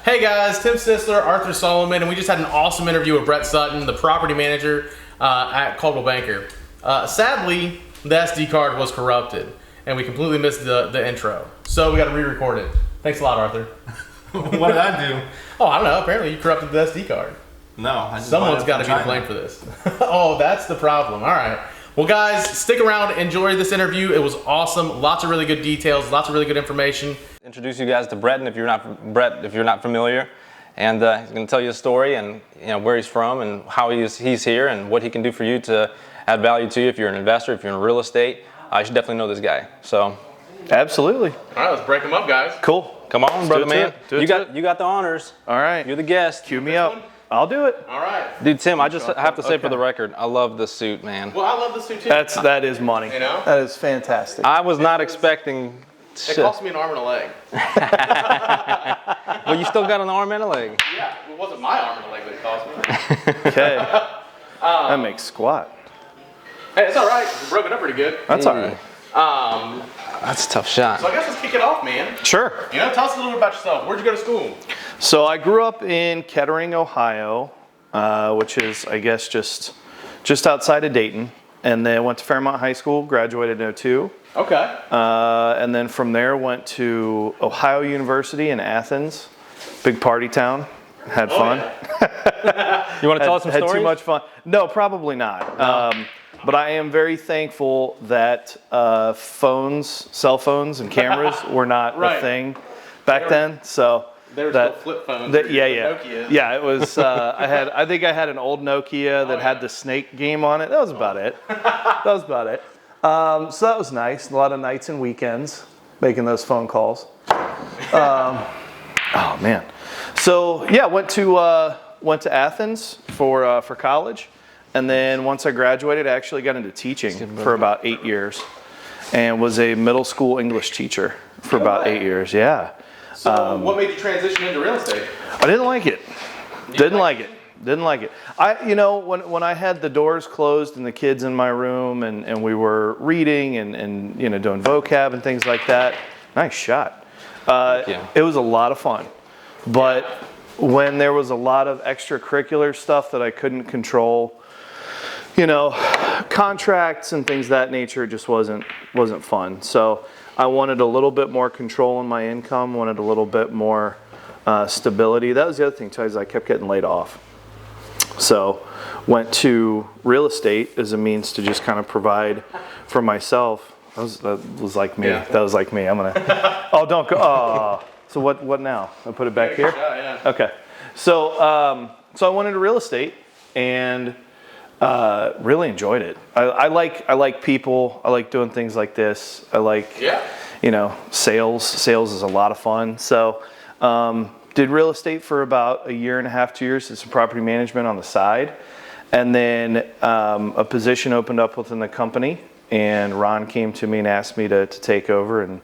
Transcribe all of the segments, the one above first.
Hey guys, Tim Sisler, Arthur Solomon, and we just had an awesome interview with Bret Sutton, the property manager at Coldwell Banker. Sadly, the SD card was corrupted, and we completely missed the intro. So we got to re-record it. Thanks a lot, Arthur. What did I do? Oh, I don't know. Apparently you corrupted the SD card. No, Someone's got to be to blame for this. Oh, that's the problem. All right. Well, guys, stick around. Enjoy this interview. It was awesome. Lots of really good details. Lots of really good information. Introduce you guys to Bret, and if you're not familiar, and he's going to tell you a story and where he's from and how he's here and what he can do for you to add value to you. If you're an investor, if you're in real estate, you should definitely know this guy. So, absolutely. All right, let's break them up, guys. Cool. Come on, brother man. You got the honors. All right. You're the guest. Cue me up. I'll do it. All right. Dude, Tim, I just have to say for the record, I love the suit, man. Well, I love this suit too. That is money. You know? That is fantastic. I was not expecting. It cost me an arm and a leg. Well, you still got an arm and a leg. Yeah, it wasn't my arm and a leg that it cost me. Okay. That makes squat. Hey, it's all right. We broke it up pretty good. That's all right. That's a tough shot. So I guess let's kick it off, man. Sure. Tell us a little bit about yourself. Where'd you go to school? So I grew up in Kettering, Ohio, which is, I guess, just outside of Dayton. And then went to Fairmont High School, graduated in 2002. Okay. And then from there went to Ohio University in Athens, big party town. Had fun. Yeah. You want to tell us some stories? Had too much fun. No, probably not. But I am very thankful that cell phones and cameras were not a thing back then. So there were still flip phones. Yeah, it was. I think I had an old Nokia that had the snake game on it. That was about it. So that was nice. A lot of nights and weekends making those phone calls. Oh man. So yeah, went to Athens for college, and then once I graduated, I actually got into teaching for about 8 years, and was a middle school English teacher for about 8 years. Yeah. So what made you transition into real estate? I didn't like it. Didn't like it. When I had the doors closed and the kids in my room and we were reading and doing vocab and things like that, nice shot. It was a lot of fun. But when there was a lot of extracurricular stuff that I couldn't control, contracts and things of that nature, it just wasn't fun. So I wanted a little bit more control in my income, wanted a little bit more stability. That was the other thing too, is I kept getting laid off. So went to real estate as a means to just kind of provide for myself. That was like me. Yeah. That was like me. I'm gonna. Oh, don't go. Oh. So what now? I put it back here. Yeah. Okay. So I went into real estate and really enjoyed it. I like people. I like doing things like this. I like sales. Sales is a lot of fun. So did real estate for about 1.5 years, 2 years. Did some property management on the side, and then a position opened up within the company, and Ron came to me and asked me to take over, and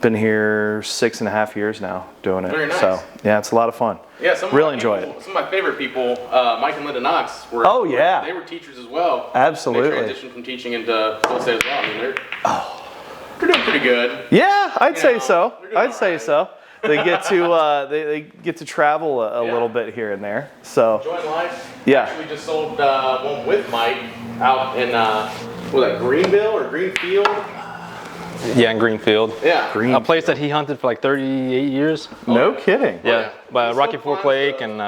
been here 6.5 years now doing it. Very nice. So yeah, it's a lot of fun. Yeah, really enjoy it. Some of my favorite people, Mike and Linda Knox, were. They were teachers as well. Absolutely. They transitioned from teaching into real estate as well. I mean, they're doing pretty good. Yeah, I'd say so. They get to they get to travel a little bit here and there. So enjoying life. Yeah. Actually, just sold one with Mike out in Greenville or Greenfield. Yeah, in Greenfield. Yeah. A place that he hunted for like 38 years. No kidding. Yeah, by Rocky Fork Lake and.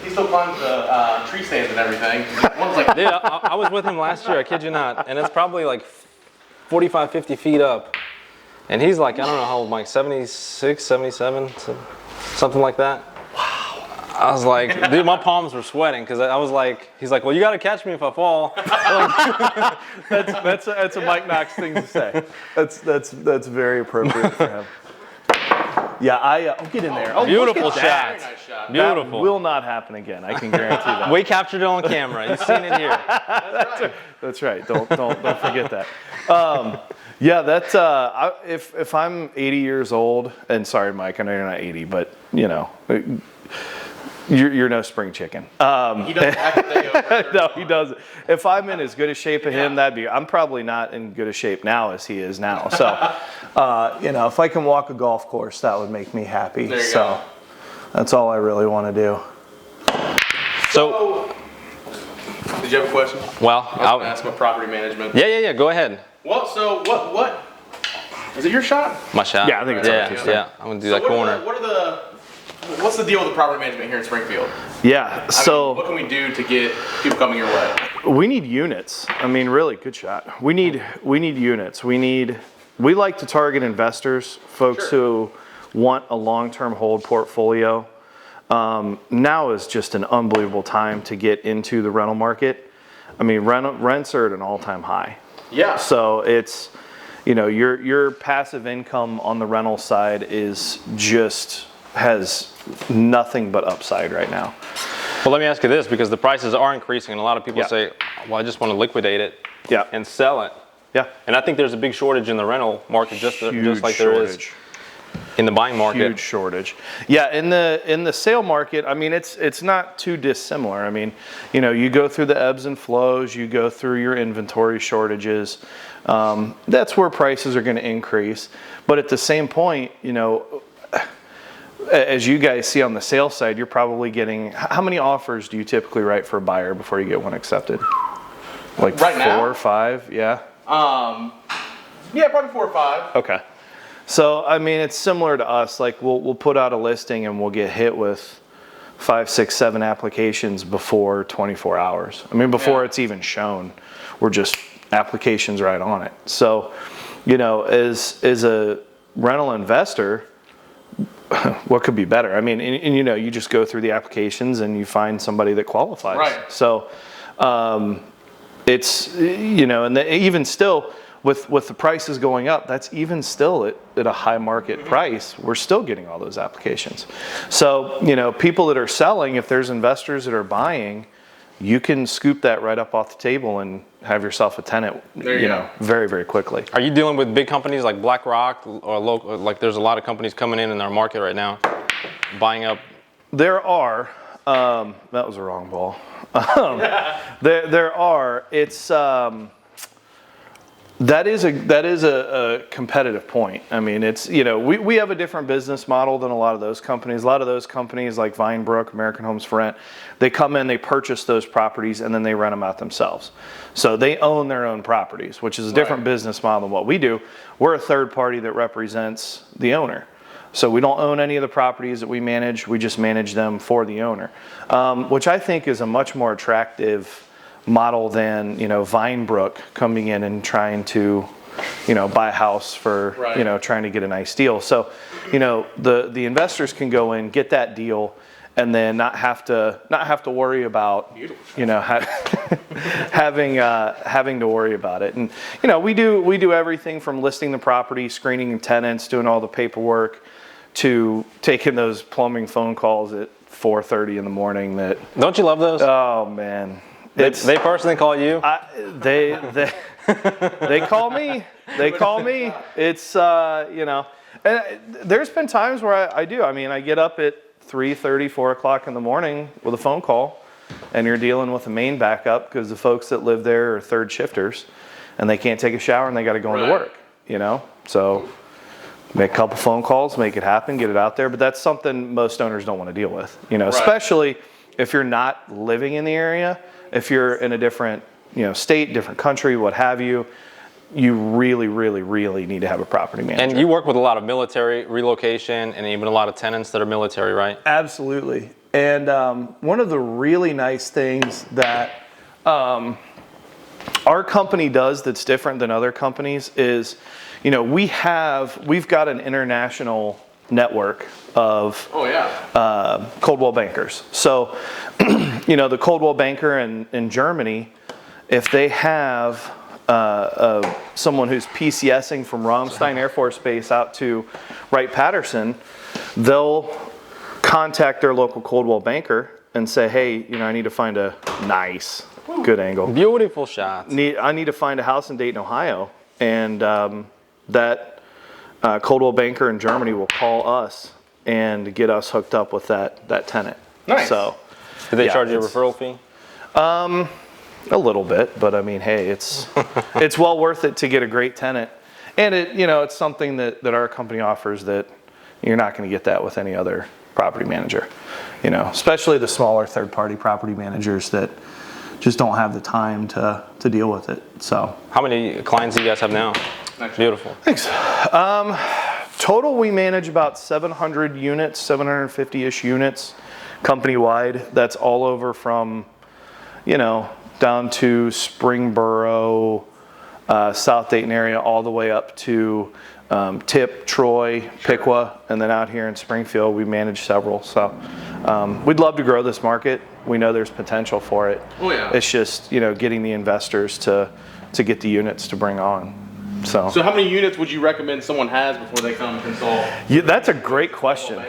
He still climbs the tree stands and everything. One's like. Dude, I was with him last year. I kid you not, and it's probably like 45, 50 feet up, and he's like, I don't know how old, Mike, 76, 77, something like that. Wow. I was like, dude, my palms were sweating because I was like, he's like, well, you got to catch me if I fall. That's a Mike Knox thing to say. That's very appropriate for him. Yeah, I'll get in there. Oh, beautiful shot. Very nice shot. Beautiful. That will not happen again. I can guarantee that. We captured it on camera. You've seen it here. That's right. Don't forget that. If I'm 80 years old, and sorry, Mike, I know you're not 80, but you're no spring chicken. He doesn't have to stay over. No, he doesn't. If I'm in as good a shape as him, I'm probably not in good a shape now as he is now. So, if I can walk a golf course, that would make me happy. There you go. That's all I really want to do. So, did you have a question? well, I'll ask about property management. yeah. Go ahead. Well, so what? Is it your shot? My shot. Yeah, I think it's yeah. I'm gonna do that corner. What's the deal with the property management here in Springfield? Yeah, so what can we do to get people coming your way? we need units. I mean, really, good shot. We need units. We like to target investors, folks who want a long-term hold portfolio. Now is just an unbelievable time to get into the rental market. I mean, rents are at an all-time high. Yeah. So it's, your passive income on the rental side has nothing but upside right now. Well, let me ask you this, because the prices are increasing, and a lot of people say, well, I just want to liquidate it and sell it. Yeah. And I think there's a big shortage in the rental market, just like there is in the buying market. Huge shortage. Yeah, in the sale market, I mean, it's not too dissimilar. I mean, you go through the ebbs and flows, you go through your inventory shortages. That's where prices are going to increase. But at the same point, as you guys see on the sales side, you're probably getting, how many offers do you typically write for a buyer before you get one accepted? Like right now? 4 or 5, yeah? Yeah, probably 4 or 5. Okay. So, I mean, it's similar to us. Like, we'll put out a listing and we'll get hit with 5, 6, 7 applications before 24 hours. I mean, before it's even shown, we're just applications right on it. So, as a rental investor, what could be better? I mean, and you just go through the applications and you find somebody that qualifies. Right. So, it's, and even still, with the prices going up, that's even still at a high market price. We're still getting all those applications. So, people that are selling, if there's investors that are buying, you can scoop that right up off the table and have yourself a tenant, very, very quickly. Are you dealing with big companies like BlackRock or local? Like, there's a lot of companies coming in our market right now, buying up. There are. That was a wrong ball. There are. It's. That is a competitive point. I mean, it's, we have a different business model than a lot of those companies. A lot of those companies like Vinebrook, American Homes for Rent, they come in, they purchase those properties, and then they rent them out themselves. So they own their own properties, which is a different business model than what we do. We're a third party that represents the owner. So we don't own any of the properties that we manage. We just manage them for the owner, which I think is a much more attractive model than Vinebrook coming in and trying to buy a house for trying to get a nice deal. So the investors can go in, get that deal, and then not have to worry about having to worry about it. And we do everything from listing the property, screening tenants, doing all the paperwork, to taking those plumbing phone calls at 4:30 in the morning. That, don't you love those? Oh man. They personally call you? They call me. They call me. It's, and there's been times where I do. I mean, I get up at 3:30, 4 o'clock in the morning with a phone call, and you're dealing with a main backup because the folks that live there are third shifters, and they can't take a shower and they got to go into work, So make a couple phone calls, make it happen, get it out there. But that's something most owners don't want to deal with, especially if you're not living in the area. If you're in a different, state, different country, what have you, you really, really, really need to have a property manager. And you work with a lot of military, relocation, and even a lot of tenants that are military, right? Absolutely. And one of the really nice things that our company does that's different than other companies is, we've got an international network of Coldwell bankers. So, the Coldwell banker in Germany, if they have someone who's PCSing from Ramstein Air Force Base out to Wright-Patterson, they'll contact their local Coldwell banker and say, hey, I need to find a nice, good angle. Beautiful shot. I need to find a house in Dayton, Ohio. And that Coldwell banker in Germany will call us and get us hooked up with that tenant. Nice. So, do they charge you a referral fee? A little bit, but I mean, hey, it's well worth it to get a great tenant, and it's something that our company offers that You're not going to get that with any other property manager, you know, especially the smaller third-party property managers that just don't have the time to deal with it. So, how many clients do you guys have now? Beautiful. Thanks. Total, we manage about 700 units, 750-ish units, company-wide. That's all over from, you know, down to Springboro, South Dayton area, all the way up to Tip, Troy, Piqua, and then out here in Springfield, we manage several. So we'd love to grow this market. We know there's potential for it. Oh yeah. It's just, you know, getting the investors to get the units to bring on. So how many units would you recommend someone has before they come consult? Yeah, that's a great question.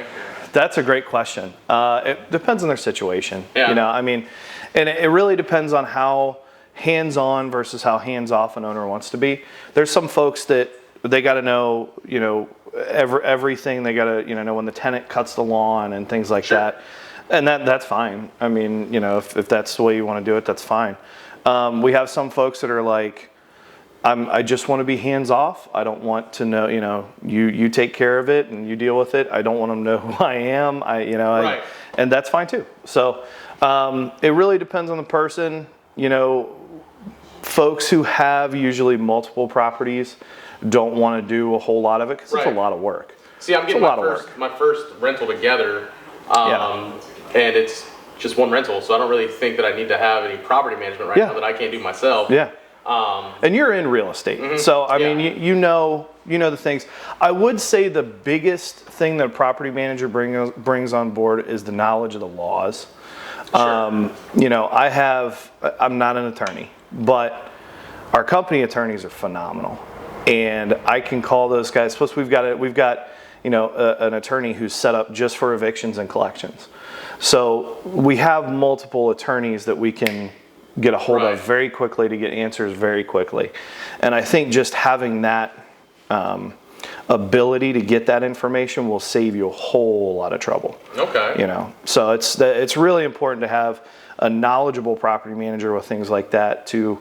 That's a great question. It depends on their situation. Yeah. You know, I mean, and it really depends on how hands-on versus how hands-off an owner wants to be. There's some folks that they got to know, you know, everything. They got to, you know when the tenant cuts the lawn and things like that. And that's fine. I mean, you know, if that's the way you want to do it, that's fine. We have some folks that are like, I just want to be hands off. I don't want to know, you know, you take care of it and you deal with it. I don't want them to know who I am. Right. And that's fine too. So it really depends on the person. You know, folks who have usually multiple properties don't want to do a whole lot of it because it's a lot of work. See, I'm getting my first rental together, and it's just one rental, so I don't really think that I need to have any property management right now that I can't do myself. Yeah. And you're in real estate, so I mean, you know the things. I would say the biggest thing that a property manager brings on board is the knowledge of the laws. Sure. You know, I'm not an attorney, but our company attorneys are phenomenal, and I can call those guys. Plus, we've got you know an attorney who's set up just for evictions and collections. So we have multiple attorneys that we can get a hold of very quickly to get answers very quickly. And I think just having that ability to get that information will save you a whole lot of trouble. Okay. You know, so it's really important to have a knowledgeable property manager with things like that to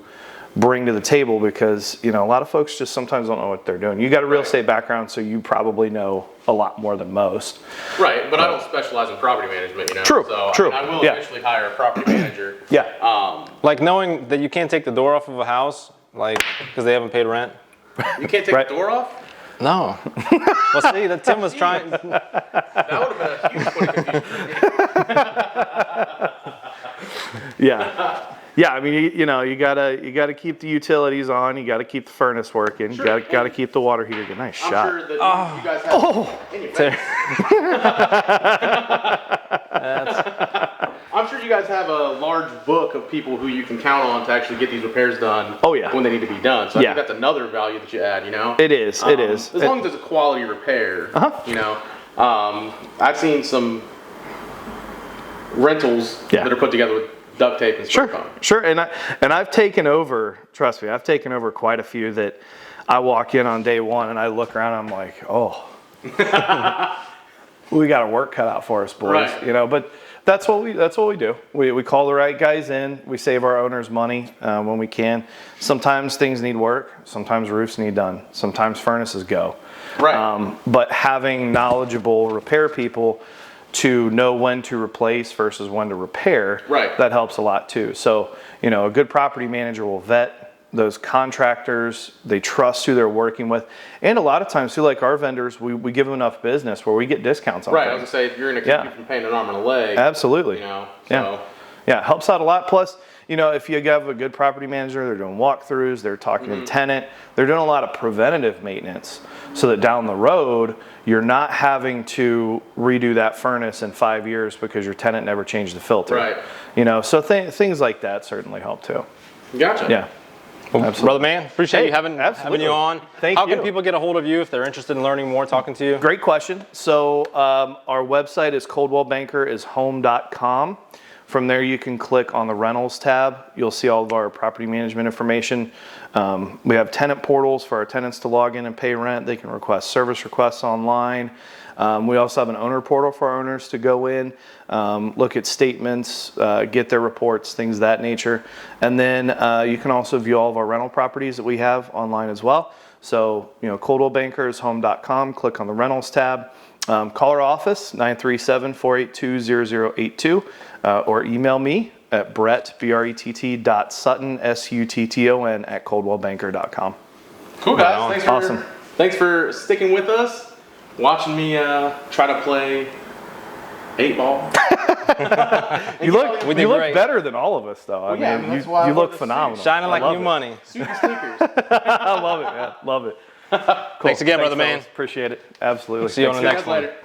bring to the table, because, you know, a lot of folks just sometimes don't know what they're doing. You got a real estate background, so you probably know a lot more than most. Right, but I don't specialize in property management, you know. True, so true. I will eventually hire a property manager. Like knowing that you can't take the door off of a house, like, because they haven't paid rent. You can't take the door off? No. Well, see, that Tim was trying. That would have been a huge point of confusion for me. Yeah, I mean, you know, you gotta keep the utilities on. You gotta keep the furnace working. Sure. You gotta keep the water heater good. Nice shot. I'm sure that you guys have. I'm sure you guys have a large book of people who you can count on to actually get these repairs done. Oh yeah. When they need to be done. So I think that's another value that you add. You know. It is. It is. As long as it's a quality repair. You know, I've seen some rentals that are put together with duct tape and spray foam. Sure. And I've taken over. Trust me, I've taken over quite a few that I walk in on day one and I look around and I'm like, oh, we got a work cut out for us, boys. Right. You know, but that's what we do. We call the right guys in. We save our owners money when we can. Sometimes things need work. Sometimes roofs need done. Sometimes furnaces go. Right. But having knowledgeable repair people to know when to replace versus when to repair, that helps a lot too. So, you know, a good property manager will vet those contractors. They trust who they're working with. And a lot of times too, like our vendors, we give them enough business where we get discounts on things. I was gonna say, if you're gonna keep you from paying an arm and a leg. Absolutely. You know, so. Yeah, it helps out a lot. Plus, you know, if you have a good property manager, they're doing walkthroughs, they're talking to the tenant, they're doing a lot of preventative maintenance so that down the road, you're not having to redo that furnace in 5 years because your tenant never changed the filter. Right. You know, so things like that certainly help too. Gotcha. Yeah. Well, brother man, appreciate you having you on. Thank How you. can people get a hold of you if they're interested in learning more, talking to you? Great question. So our website is coldwellbankerishome.com. From there, you can click on the rentals tab. You'll see all of our property management information. We have tenant portals for our tenants to log in and pay rent. They can request service requests online. We also have an owner portal for our owners to go in, look at statements, get their reports, things of that nature. And then you can also view all of our rental properties that we have online as well. So, you know, coldwellbankerishome.com, click on the rentals tab. Call our office, 937-482-0082, or email me at Brett, B-R-E-T-T, .Sutton, S-U-T-T-O-N, at coldwellbanker.com. Cool, guys. Awesome. Thanks for sticking with us, watching me try to play 8-ball. You look great. better than all of us, though. I yeah, mean, that's why I you love look the phenomenal. Shining like I love new it. money. Suit and sneakers. I love it, man. Love it. Cool. Thanks again, brother man. fellas. Appreciate it. Absolutely. See you on the See you next guys one. later.